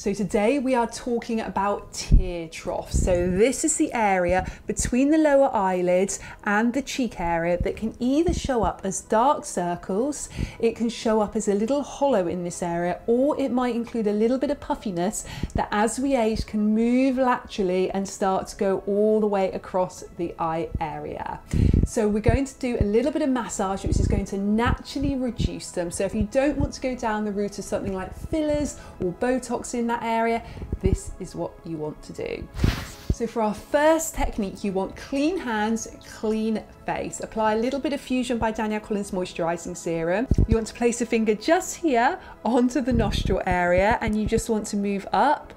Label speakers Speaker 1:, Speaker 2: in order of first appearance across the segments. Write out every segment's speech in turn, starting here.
Speaker 1: So today we are talking about tear troughs. So this is the area between the lower eyelids and the cheek area that can either show up as dark circles, it can show up as a little hollow in this area, or it might include a little bit of puffiness that as we age can move laterally and start to go all the way across the eye area. So we're going to do a little bit of massage, which is going to naturally reduce them. So if you don't want to go down the route of something like fillers or Botox in that area, this is what you want to do. So for our first technique, you want clean hands, clean face. Apply a little bit of Fusion by Danielle Collins moisturizing serum. You want to place a finger just here onto the nostril area, and you just want to move up,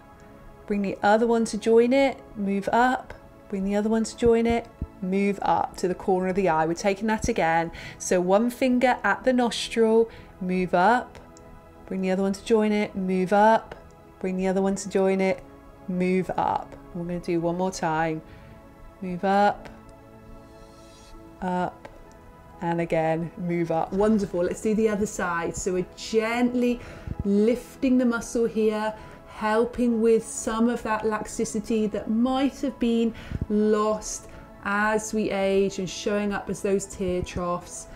Speaker 1: bring the other one to join it, move up, bring the other one to join it, move up to the corner of the eye. We're taking that again. So one finger at the nostril, move up, bring the other one to join it, move up, bring the other one to join it, move up. We're going to do one more time. Move up, up, and again, move up. Wonderful. Let's do the other side. So we're gently lifting the muscle here, helping with some of that laxicity that might have been lost as we age and showing up as those tear troughs.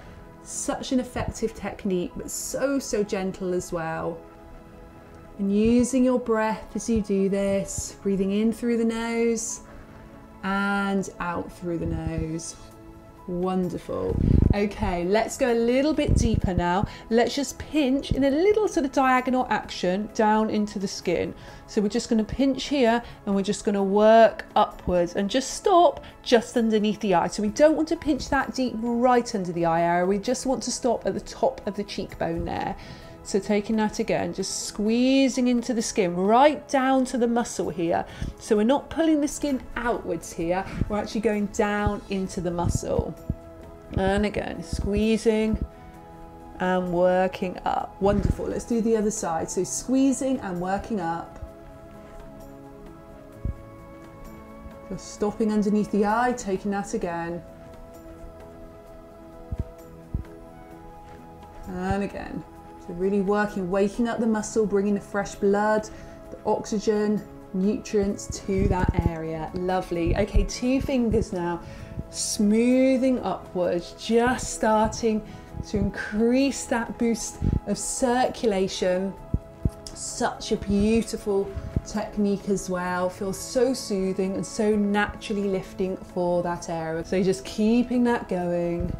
Speaker 1: Such an effective technique, but so gentle as well. And using your breath as you do this, breathing in through the nose and out through the nose. Wonderful. Okay, let's go a little bit deeper now. Let's just pinch in a little sort of diagonal action down into the skin. So we're just going to pinch here and we're just going to work upwards and just stop just underneath the eye. So we don't want to pinch that deep right under the eye area. We just want to stop at the top of the cheekbone there. So taking that again, just squeezing into the skin, right down to the muscle here. So we're not pulling the skin outwards here, we're actually going down into the muscle. And again, squeezing and working up. Wonderful, let's do the other side. So squeezing and working up. Just stopping underneath the eye, taking that again. And again. So really working, waking up the muscle, bringing the fresh blood, the oxygen, nutrients to that area. Lovely. Okay, 2 fingers now, smoothing upwards, just starting to increase that boost of circulation. Such a beautiful technique as well. Feels so soothing and so naturally lifting for that area. So just keeping that going.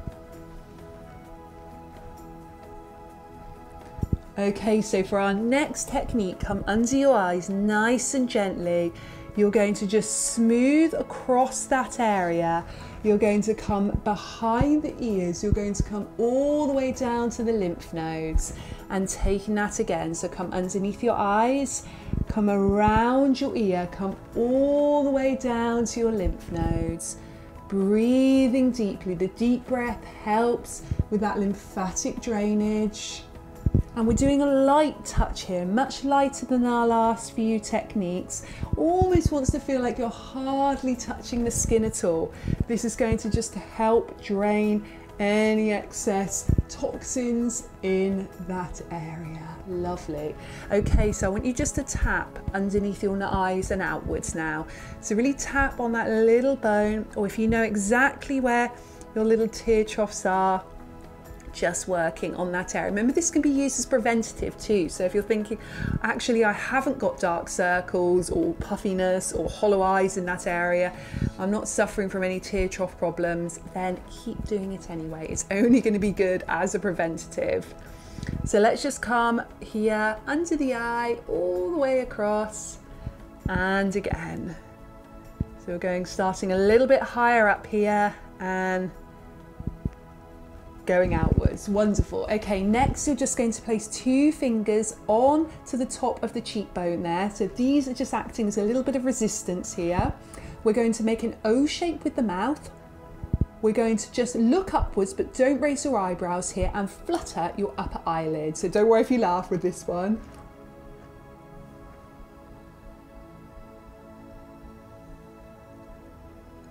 Speaker 1: Okay, so for our next technique, come under your eyes nice and gently. You're going to just smooth across that area. You're going to come behind the ears. You're going to come all the way down to the lymph nodes and taking that again. So come underneath your eyes, come around your ear, come all the way down to your lymph nodes. Breathing deeply. The deep breath helps with that lymphatic drainage. And we're doing a light touch here, much lighter than our last few techniques. Almost wants to feel like you're hardly touching the skin at all. This is going to just help drain any excess toxins in that area. Lovely. Okay, so I want you just to tap underneath your eyes and outwards now. So really tap on that little bone, or if you know exactly where your little tear troughs are, just working on that area. Remember, this can be used as preventative too. So if you're thinking, actually, I haven't got dark circles or puffiness or hollow eyes in that area, I'm not suffering from any tear trough problems, then keep doing it anyway. It's only going to be good as a preventative. So let's just come here under the eye, all the way across, and again. So we're going, starting a little bit higher up here and going outwards. Wonderful. Okay, next you're just going to place 2 fingers on to the top of the cheekbone there. So these are just acting as a little bit of resistance here. We're going to make an O shape with the mouth. We're going to just look upwards, but don't raise your eyebrows here, and flutter your upper eyelid. So don't worry if you laugh with this one.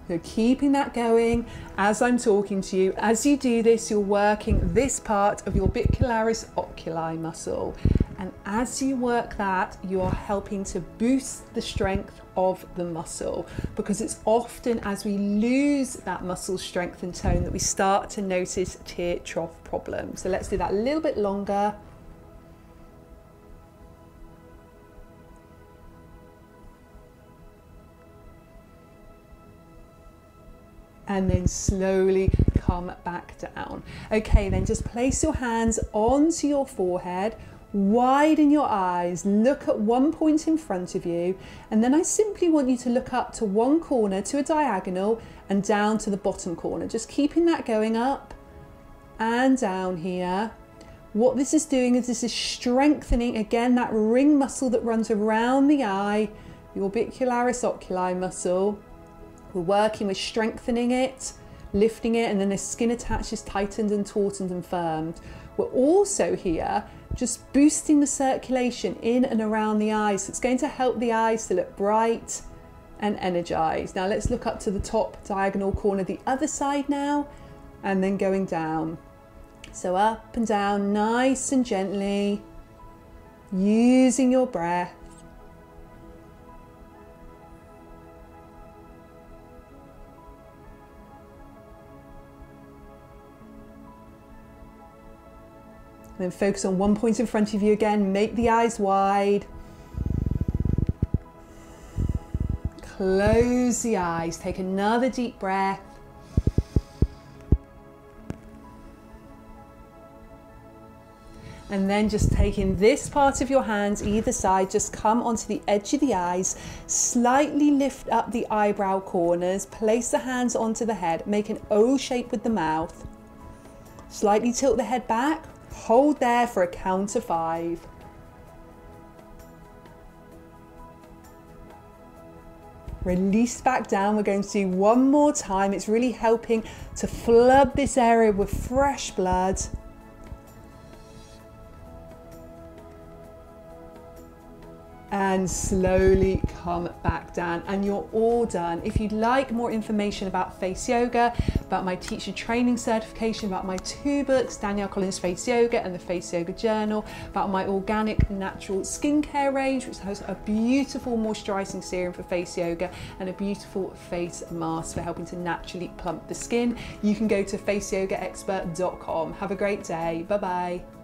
Speaker 1: So keeping that going as I'm talking to you. As you do this, you're working this part of your bicularis oculi muscle. And And as you work that, you are helping to boost the strength of the muscle, because it's often as we lose that muscle strength and tone that we start to notice tear trough problems. So let's do that a little bit longer. And then slowly come back down. Okay, then just place your hands onto your forehead, widen your eyes, look at one point in front of you, and then I simply want you to look up to one corner, to a diagonal, and down to the bottom corner, just keeping that going up and down here. What this is doing is this is strengthening, again, that ring muscle that runs around the eye, the orbicularis oculi muscle. We're working with strengthening it, lifting it, and then the skin attached is tightened and tautened and firmed. We're also here just boosting the circulation in and around the eyes. So it's going to help the eyes to look bright and energized. Now let's look up to the top diagonal corner, the other side now, and then going down. So up and down, nice and gently, using your breath. And then focus on one point in front of you again, make the eyes wide. Close the eyes, take another deep breath. And then just taking this part of your hands, either side, just come onto the edge of the eyes, slightly lift up the eyebrow corners, place the hands onto the head, make an O shape with the mouth. Slightly tilt the head back. Hold there for a count of 5. Release back down. We're going to do one more time. It's really helping to flood this area with fresh blood. And slowly come back down, and you're all done. If you'd like more information about face yoga, about my teacher training certification, about my 2 books, Danielle Collins Face Yoga and the Face Yoga Journal, about my organic natural skincare range, which has a beautiful moisturizing serum for face yoga and a beautiful face mask for helping to naturally plump the skin, you can go to faceyogaexpert.com. Have a great day. Bye bye.